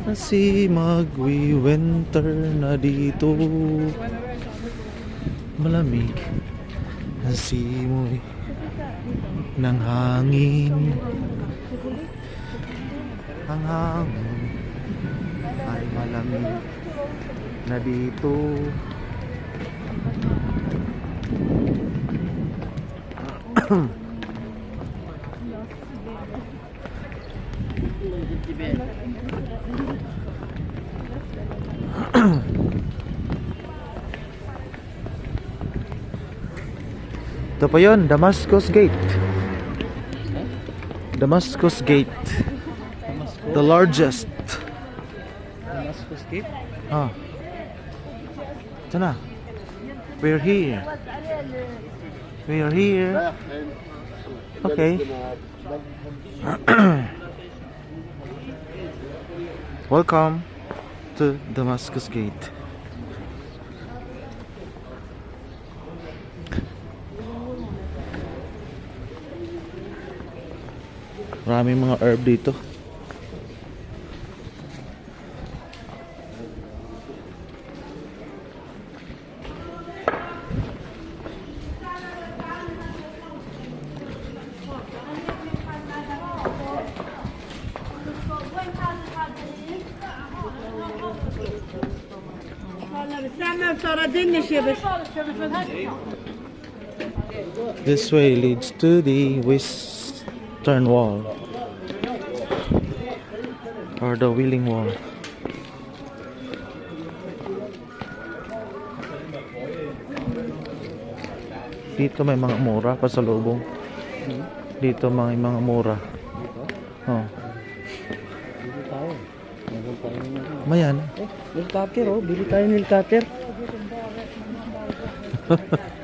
Kasi magwi-winter na dito. Malamig ang simoy ng hangin. Ang hangin ay malamig na dito. Ito pa yun, Damascus Gate. Damascus Gate. The largest. Damascus Gate? Ah. Ito na. We're here. We are here. Okay. Welcome to Damascus Gate. Maraming mga herb dito. This way leads to the western wall or the Wailing Wall. Dito may mga mura pasalubong. Dito may mga mura. Oh. Bili tayo. Meron pa rin naman. Mayan. Nil cutter oh. Bili tayo nil cutter.